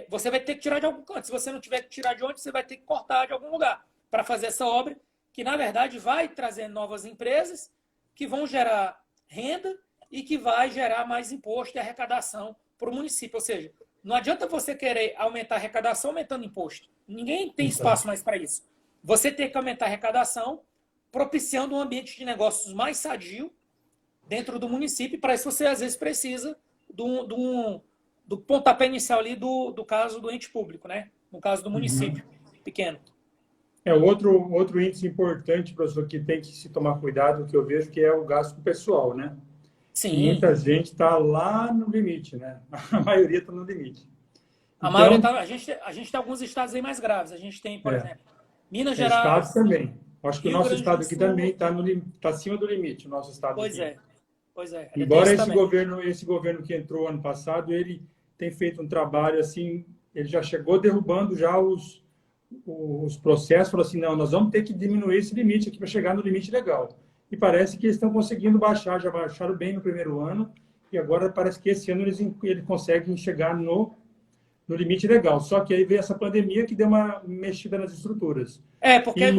você vai ter que tirar de algum canto. Se você não tiver que tirar de onde, você vai ter que cortar de algum lugar para fazer essa obra, que, na verdade, vai trazer novas empresas que vão gerar renda e que vai gerar mais imposto e arrecadação para o município. Ou seja, não adianta você querer aumentar a arrecadação aumentando imposto. Ninguém tem espaço mais para isso. Você tem que aumentar a arrecadação, propiciando um ambiente de negócios mais sadio dentro do município. E para isso você, às vezes, precisa do pontapé inicial ali do caso do ente público, né? No caso do município pequeno. Outro índice importante, professor, que tem que se tomar cuidado, que eu vejo que é o gasto pessoal, né? Sim. Muita gente está lá no limite, né? A maioria está no limite. A maioria tá, a gente tem alguns estados aí mais graves. A gente tem, por exemplo, Minas Gerais. Estados também. Acho que Rio o nosso Grande estado do aqui Sul. também está acima do limite, o nosso estado Pois aqui. Pois é. Embora esse governo que entrou ano passado, ele tem feito um trabalho assim, ele já chegou derrubando já os processos, falou assim, não, nós vamos ter que diminuir esse limite aqui para chegar no limite legal. E parece que eles estão conseguindo baixar, já baixaram bem no primeiro ano, e agora parece que esse ano eles conseguem chegar no limite legal. Só que aí veio essa pandemia que deu uma mexida nas estruturas. Porque aí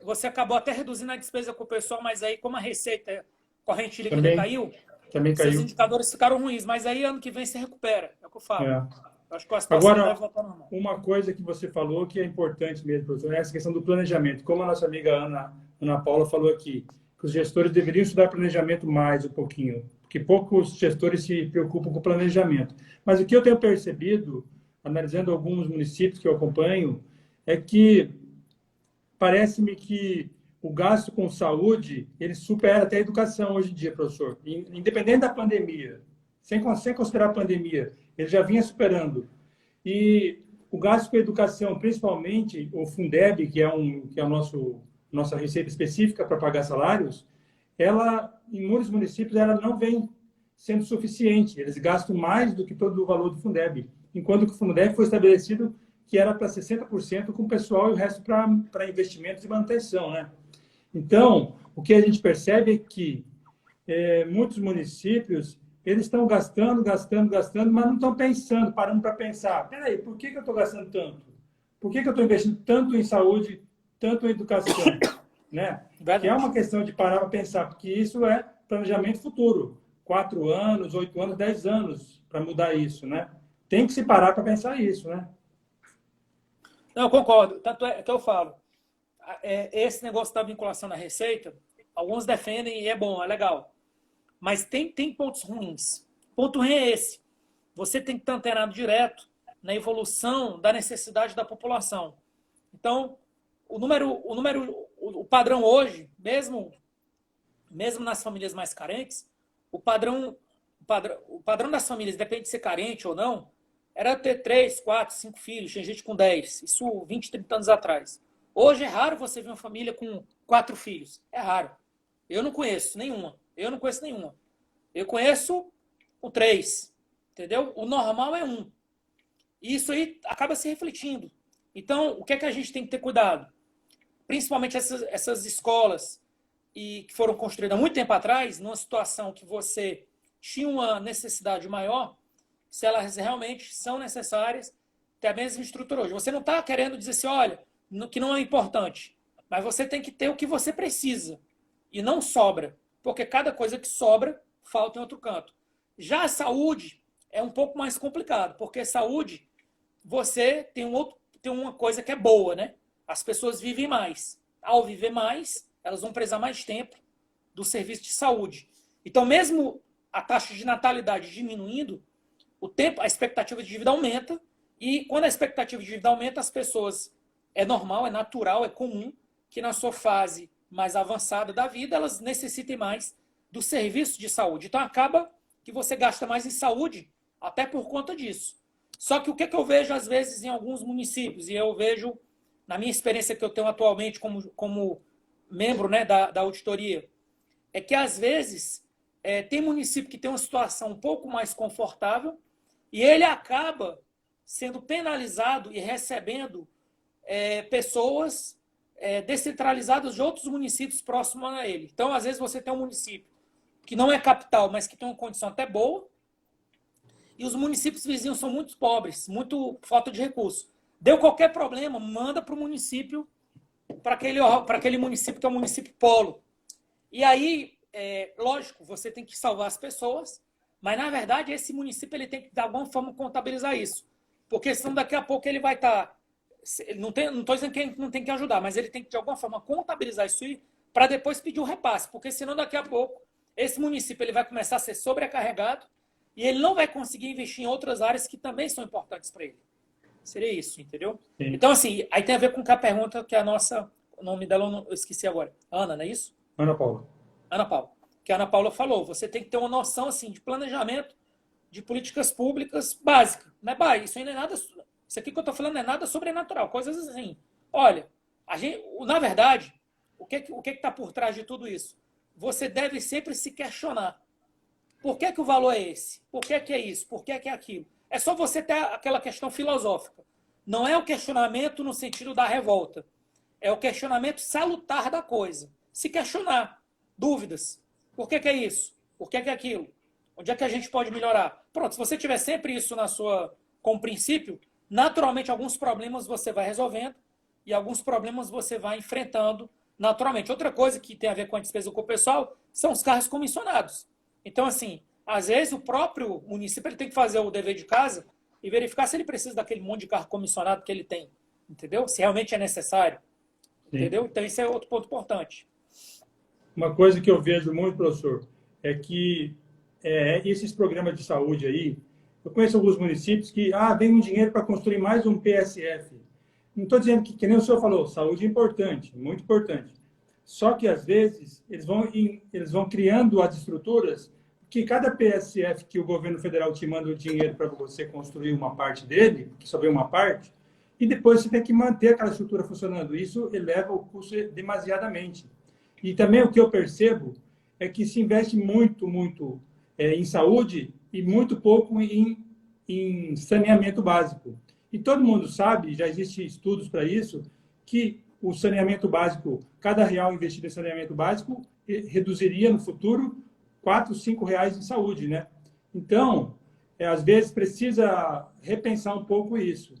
você acabou até reduzindo a despesa com o pessoal, mas aí como a receita corrente líquida caiu, seus indicadores ficaram ruins. Mas aí ano que vem você recupera, é o que eu falo. Acho que a situação agora, vai voltar normal. Uma coisa que você falou que é importante mesmo, professor, é essa questão do planejamento. Como a nossa amiga Ana Paula falou aqui, que os gestores deveriam estudar planejamento mais um pouquinho, porque poucos gestores se preocupam com planejamento. Mas o que eu tenho percebido, analisando alguns municípios que eu acompanho, é que parece-me que o gasto com saúde, ele supera até a educação hoje em dia, professor. Independente da pandemia, sem considerar a pandemia, ele já vinha superando. E o gasto com a educação, principalmente o Fundeb, que é a nossa receita específica para pagar salários, ela, em muitos municípios, ela não vem sendo suficiente. Eles gastam mais do que todo o valor do Fundeb. Enquanto que o Fundeb foi estabelecido que era para 60% com o pessoal e o resto para investimentos e manutenção, né? Então, o que a gente percebe é que muitos municípios eles estão gastando, mas não estão parando para pensar. Peraí, por que eu estou gastando tanto? Por que eu estou investindo tanto em saúde, tanto em educação? Né? Que é uma questão de parar para pensar, porque isso é planejamento futuro. 4 anos, 8 anos, 10 anos para mudar isso, né? Tem que se parar para pensar isso, né? Não, eu concordo. Tanto é que eu falo. Esse negócio da vinculação na receita, alguns defendem e é bom, é legal. Mas tem pontos ruins. O ponto ruim é esse. Você tem que estar antenado direto na evolução da necessidade da população. Então, o padrão hoje, mesmo nas famílias mais carentes, o padrão das famílias, depende de ser carente ou não, era ter 3, 4, 5 filhos, tinha gente com 10. Isso 20, 30 anos atrás. Hoje é raro você ver uma família com 4 filhos. É raro. Eu não conheço nenhuma. Eu conheço o 3. Entendeu? O normal é 1. E isso aí acaba se refletindo. Então, o que é que a gente tem que ter cuidado? Principalmente essas escolas que foram construídas há muito tempo atrás, numa situação que você tinha uma necessidade maior, se elas realmente são necessárias, ter a mesma estrutura hoje. Você não está querendo dizer assim, olha, que não é importante, mas você tem que ter o que você precisa e não sobra, porque cada coisa que sobra falta em outro canto. Já a saúde é um pouco mais complicado, porque saúde, você tem uma coisa que é boa, né? As pessoas vivem mais. Ao viver mais, elas vão precisar mais tempo do serviço de saúde. Então, mesmo a taxa de natalidade diminuindo, o tempo, a expectativa de vida aumenta, e quando a expectativa de vida aumenta, as pessoas, é normal, é natural, é comum, que na sua fase mais avançada da vida, elas necessitem mais do serviço de saúde. Então, acaba que você gasta mais em saúde, até por conta disso. Só que o que eu vejo, às vezes, em alguns municípios, e eu vejo, na minha experiência que eu tenho atualmente como membro, né, da auditoria, é que, às vezes, tem município que tem uma situação um pouco mais confortável e ele acaba sendo penalizado e recebendo pessoas descentralizadas de outros municípios próximos a ele. Então, às vezes, você tem um município que não é capital, mas que tem uma condição até boa, e os municípios vizinhos são muito pobres, muito falta de recursos. Deu qualquer problema, manda para o município, para aquele município que é o município polo. E aí, lógico, você tem que salvar as pessoas, mas, na verdade, esse município ele tem que, de alguma forma, contabilizar isso. Porque senão, daqui a pouco, ele vai estar... Não estou dizendo que ele não tem que ajudar, mas ele tem que, de alguma forma, contabilizar isso para depois pedir o repasse. Porque, senão, daqui a pouco, esse município ele vai começar a ser sobrecarregado e ele não vai conseguir investir em outras áreas que também são importantes para ele. Seria isso, entendeu? Sim. Então, assim, aí tem a ver com a pergunta que a nossa... O nome dela eu esqueci agora. Ana, não é isso? Ana Paula. Ana Paula. Que a Ana Paula falou. Você tem que ter uma noção, assim, de planejamento de políticas públicas básicas. Não é isso aí não é nada... Isso aqui que eu estou falando não é nada sobrenatural. Coisas assim. Olha, na verdade, o que está por trás de tudo isso? Você deve sempre se questionar. Por que o valor é esse? Por que é isso? Por que é aquilo? É só você ter aquela questão filosófica. Não é o questionamento no sentido da revolta. É o questionamento salutar da coisa. Se questionar. Dúvidas. Por que é isso? Por que é aquilo? Onde é que a gente pode melhorar? Pronto, se você tiver sempre isso como princípio, naturalmente alguns problemas você vai resolvendo e alguns problemas você vai enfrentando naturalmente. Outra coisa que tem a ver com a despesa com o pessoal são os carros comissionados. Então, assim, às vezes o próprio município ele tem que fazer o dever de casa e verificar se ele precisa daquele monte de carro comissionado que ele tem. Entendeu? Se realmente é necessário. Sim. Entendeu? Então, isso é outro ponto importante. Uma coisa que eu vejo muito, professor, é que esses programas de saúde aí, eu conheço alguns municípios que vem um dinheiro para construir mais um PSF. Não estou dizendo que nem o senhor falou, saúde é importante, muito importante. Só que, às vezes, eles vão criando as estruturas que cada PSF que o governo federal te manda o dinheiro para você construir uma parte dele, que só vem uma parte, e depois você tem que manter aquela estrutura funcionando. Isso eleva o custo demasiadamente. E também o que eu percebo é que se investe muito, muito em saúde e muito pouco em saneamento básico. E todo mundo sabe, já existem estudos para isso, que o saneamento básico, cada real investido em saneamento básico, reduziria no futuro 4, 5 reais em saúde, né? Então, às vezes precisa repensar um pouco isso,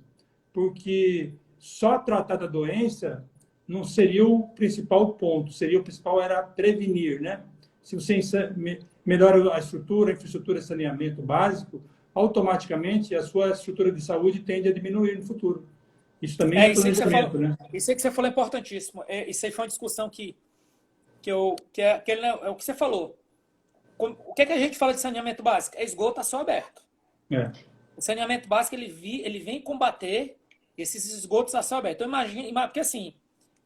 porque só tratar da doença não seria o principal ponto, o principal era prevenir, né? Se você melhora a infraestrutura, saneamento básico, automaticamente a sua estrutura de saúde tende a diminuir no futuro. Isso também é planejamento, né? Isso aí que você falou é importantíssimo. Isso aí foi uma discussão que é o que você falou. O que a gente fala de saneamento básico? É esgoto a céu aberto. O saneamento básico ele vem combater esses esgotos a céu aberto. Então, imagina, porque assim,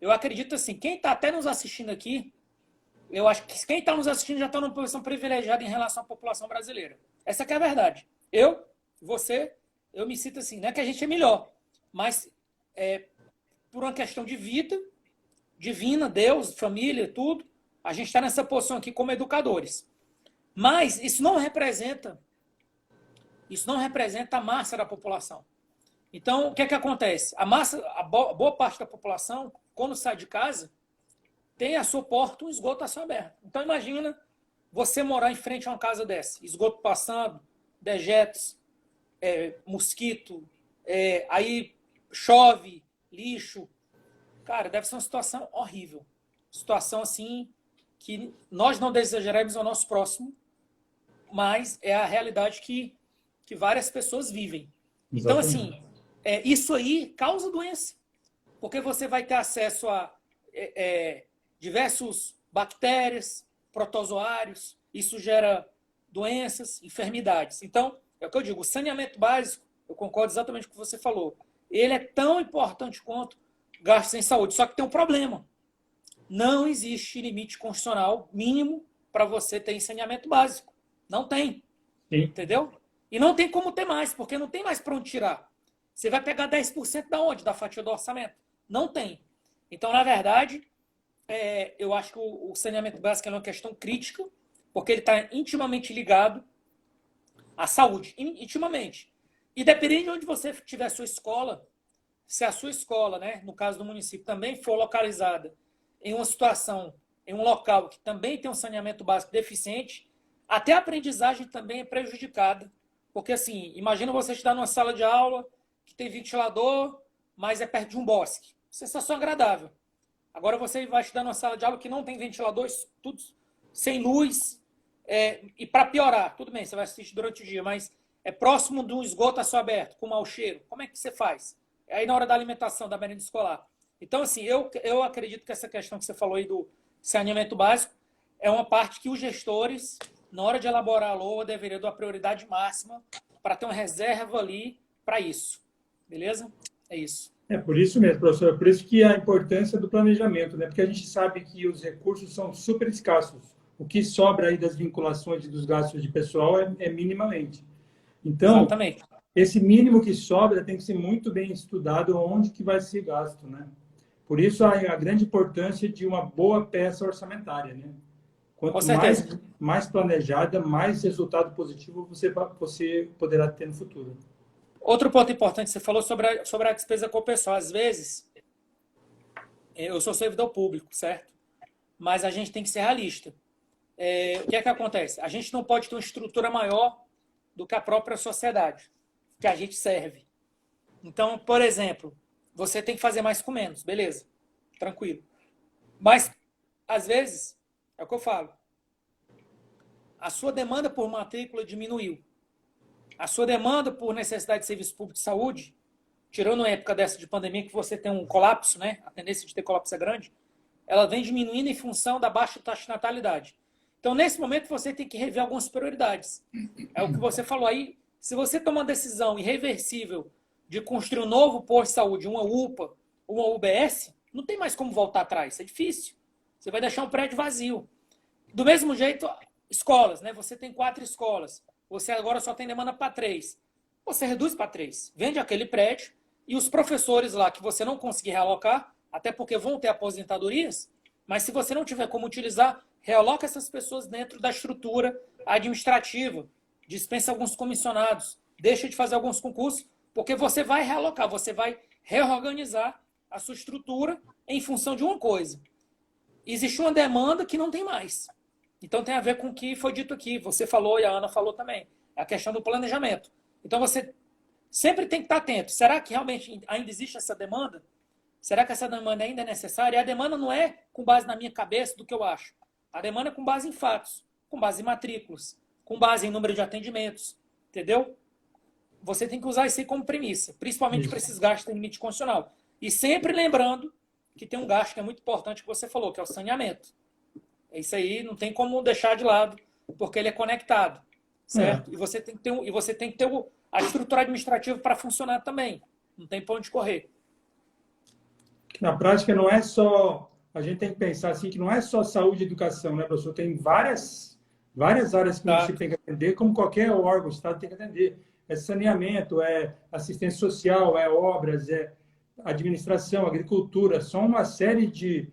eu acredito assim, quem está até nos assistindo aqui, eu acho que quem está nos assistindo já está numa posição privilegiada em relação à população brasileira. Essa que é a verdade. Você, eu me sinto assim, não é que a gente é melhor, mas por uma questão de vida, divina, Deus, família, tudo, a gente está nessa posição aqui como educadores. Mas isso não representa a massa da população. Então, o que acontece? A boa parte da população, quando sai de casa, tem a sua porta um esgoto a céu aberto. Então, imagina você morar em frente a uma casa dessa, esgoto passando, dejetos, mosquito, aí chove, lixo. Cara, deve ser uma situação horrível. Situação assim que nós não desejaremos ao nosso próximo, mas é a realidade que várias pessoas vivem. Então, assim, isso aí causa doença, porque você vai ter acesso a diversos bactérias, protozoários, isso gera doenças, enfermidades. Então, é o que eu digo, o saneamento básico, eu concordo exatamente com o que você falou, ele é tão importante quanto gastos em saúde, só que tem um problema. Não existe limite constitucional mínimo para você ter em saneamento básico. Não tem. Sim. Entendeu? E não tem como ter mais, porque não tem mais para onde tirar. Você vai pegar 10% da onde? Da fatia do orçamento? Não tem. Então, na verdade, eu acho que o saneamento básico é uma questão crítica, porque ele está intimamente ligado à saúde. Intimamente. E dependendo de onde você tiver a sua escola, se a sua escola, né, no caso do município, também for localizada em uma situação, em um local que também tem um saneamento básico deficiente, até a aprendizagem também é prejudicada. Porque, assim, imagina você estar numa sala de aula que tem ventilador, mas é perto de um bosque. Sensação agradável. Agora você vai estudar numa sala de aula que não tem ventilador, tudo sem luz. E para piorar, tudo bem, você vai assistir durante o dia, mas é próximo de um esgoto a céu aberto, com mau cheiro. Como é que você faz? Aí na hora da alimentação, da merenda escolar. Então, assim, eu acredito que essa questão que você falou aí do saneamento básico é uma parte que os gestores, na hora de elaborar a LOA, deveriam dar prioridade máxima para ter uma reserva ali para isso. Beleza? É isso. É por isso mesmo, professor. É por isso que a importância do planejamento, né? Porque a gente sabe que os recursos são super escassos. O que sobra aí das vinculações e dos gastos de pessoal é minimamente. Então, exatamente. Esse mínimo que sobra tem que ser muito bem estudado onde que vai ser gasto, né? Por isso a grande importância de uma boa peça orçamentária, né? Quanto mais planejada, mais resultado positivo você poderá ter no futuro. Outro ponto importante, você falou sobre a despesa com o pessoal. Às vezes, eu sou servidor público, certo? Mas a gente tem que ser realista. O que é que acontece? A gente não pode ter uma estrutura maior do que a própria sociedade que a gente serve. Então, por exemplo, você tem que fazer mais com menos, beleza, tranquilo. Mas, às vezes, é o que eu falo, a sua demanda por matrícula diminuiu. A sua demanda por necessidade de serviço público de saúde, tirando uma época dessa de pandemia que você tem um colapso, né? A tendência de ter colapso é grande, ela vem diminuindo em função da baixa taxa de natalidade. Então, nesse momento, você tem que rever algumas prioridades. É o que você falou aí. Se você toma uma decisão irreversível de construir um novo posto de saúde, uma UPA, uma UBS, não tem mais como voltar atrás. É difícil. Você vai deixar um prédio vazio. Do mesmo jeito, escolas, né? Você tem 4 escolas. Você agora só tem demanda para 3. Você reduz para 3. Vende aquele prédio e os professores lá que você não conseguir realocar, até porque vão ter aposentadorias, mas se você não tiver como utilizar, realoca essas pessoas dentro da estrutura administrativa. Dispensa alguns comissionados, deixa de fazer alguns concursos, porque você vai realocar, você vai reorganizar a sua estrutura em função de uma coisa. Existe uma demanda que não tem mais. Então tem a ver com o que foi dito aqui, você falou e a Ana falou também, a questão do planejamento. Então você sempre tem que estar atento. Será que realmente ainda existe essa demanda? Será que essa demanda ainda é necessária? E a demanda não é com base na minha cabeça do que eu acho. A demanda é com base em fatos, com base em matrículas, com base em número de atendimentos, entendeu? Você tem que usar isso aí como premissa, principalmente para esses gastos de limite constitucional. E sempre lembrando que tem um gasto que é muito importante que você falou, que é o saneamento. Isso aí não tem como deixar de lado, porque ele é conectado, certo? E você tem que ter, a estrutura administrativa para funcionar também. Não tem para onde correr. Na prática, não é só... A gente tem que pensar assim, que não é só saúde e educação, né, professor? Tem várias áreas que o município tem que atender, como qualquer órgão, o Estado tem que atender. É saneamento, é assistência social, é obras, é administração, agricultura. São uma série de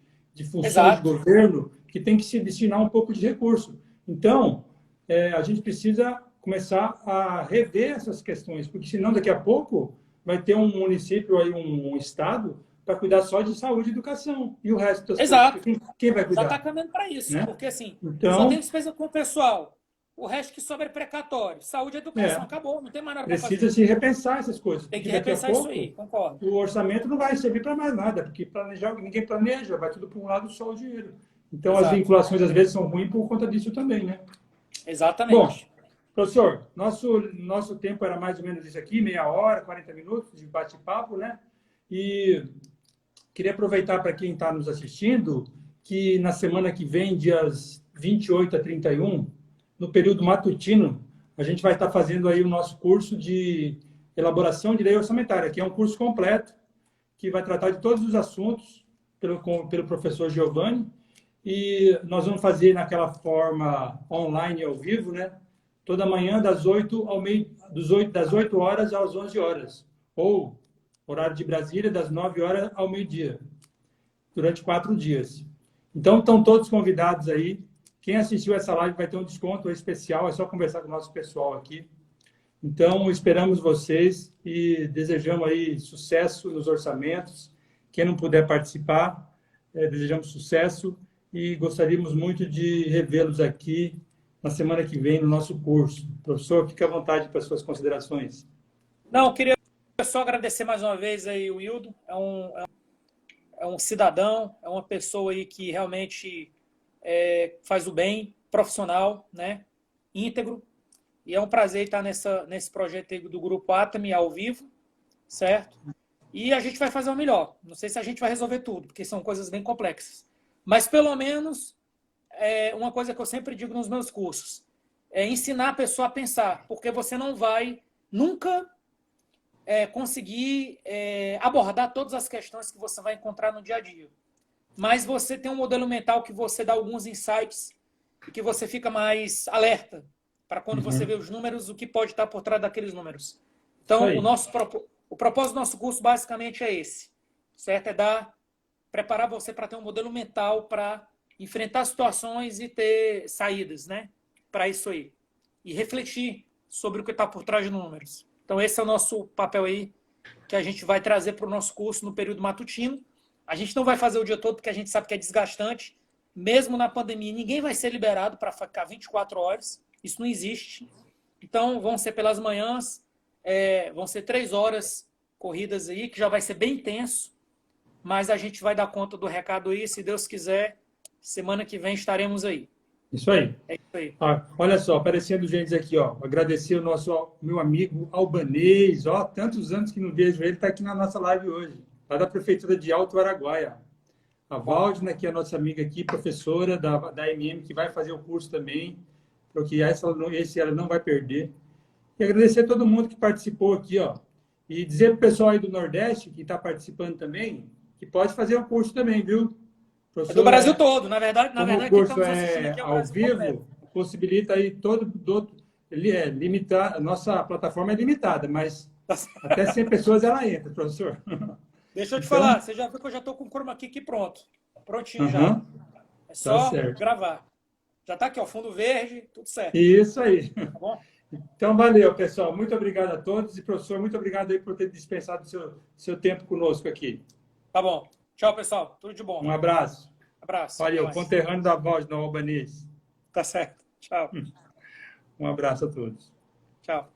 funções de governo que tem que se destinar um pouco de recurso. Então, a gente precisa começar a rever essas questões, porque senão daqui a pouco vai ter um município, aí, um estado, para cuidar só de saúde e educação. E o resto das coisas, quem vai cuidar? Já está caminhando para isso, né? Porque assim, então, só tem despesa com o pessoal. O resto que sobra é precatório. Saúde e educação, acabou. Não tem mais nada para fazer. Precisa se repensar essas coisas. Tem que repensar isso aí, concordo. O orçamento não vai servir para mais nada, porque ninguém planeja, vai tudo para um lado só o dinheiro. Então, as vinculações, às vezes, são ruins por conta disso também, né? Exatamente. Bom, Professor, nosso tempo era mais ou menos isso aqui, meia hora, 40 minutos de bate-papo, né? E queria aproveitar para quem está nos assistindo, que na semana que vem, dias 28 a 31, no período matutino, a gente vai estar fazendo aí o nosso curso de elaboração de lei orçamentária, que é um curso completo, que vai tratar de todos os assuntos pelo professor Giovanni, e nós vamos fazer naquela forma online ao vivo, né? Toda manhã das 8 horas às 11 horas, ou horário de Brasília, das 9 horas ao meio-dia, durante 4 dias. Então, estão todos convidados aí. Quem assistiu essa live vai ter um desconto especial, é só conversar com o nosso pessoal aqui. Então, esperamos vocês e desejamos aí sucesso nos orçamentos. Quem não puder participar, desejamos sucesso e gostaríamos muito de revê-los aqui na semana que vem no nosso curso. Professor, fique à vontade para as suas considerações. Não, queria só agradecer mais uma vez aí o Wildo. É um cidadão, é uma pessoa aí que realmente faz o bem, profissional, né? Íntegro. E é um prazer estar nesse projeto aí do Grupo Atami ao vivo, certo? E a gente vai fazer o melhor. Não sei se a gente vai resolver tudo, porque são coisas bem complexas. Mas, pelo menos, uma coisa que eu sempre digo nos meus cursos, é ensinar a pessoa a pensar, porque você não vai nunca conseguir abordar todas as questões que você vai encontrar no dia a dia. Mas você tem um modelo mental que você dá alguns insights e que você fica mais alerta para quando você vê os números, o que pode estar por trás daqueles números. Então, o propósito do nosso curso basicamente é esse, certo? Preparar você para ter um modelo mental para enfrentar situações e ter saídas, né? Para isso aí. E refletir sobre o que está por trás de números. Então, esse é o nosso papel aí que a gente vai trazer para o nosso curso no período matutino. A gente não vai fazer o dia todo porque a gente sabe que é desgastante. Mesmo na pandemia, ninguém vai ser liberado para ficar 24 horas. Isso não existe. Então, vão ser pelas manhãs, vão ser 3 horas corridas aí, que já vai ser bem intenso, mas a gente vai dar conta do recado aí, se Deus quiser, semana que vem estaremos aí. Isso aí. É isso aí. Olha só, aparecendo gente aqui, ó. Agradecer o meu amigo albanês, ó, tantos anos que não vejo ele, está aqui na nossa live hoje, lá da Prefeitura de Alto Araguaia. A Valdina, que é a nossa amiga aqui, professora da MM, que vai fazer o curso também, porque esse ela não vai perder. E agradecer a todo mundo que participou aqui, ó. E dizer para o pessoal aí do Nordeste, que está participando também, que pode fazer o curso também, viu? É do Brasil todo, na verdade. O curso é ao vivo, possibilita aí limitar, a nossa plataforma é limitada, mas até 100 pessoas ela entra, professor. Deixa eu te falar, você já viu que eu já estou com o chroma key aqui pronto. Prontinho já. É só gravar. Já está aqui, ó, fundo verde, tudo certo. Isso aí. Tá bom? Então, valeu, pessoal. Muito obrigado a todos. E, professor, muito obrigado aí por ter dispensado seu tempo conosco aqui. Tá bom. Tchau, pessoal. Tudo de bom. Um abraço. Abraço. Valeu, conterrâneo da Valdina Albanês. Tá certo. Tchau. Um abraço a todos. Tchau.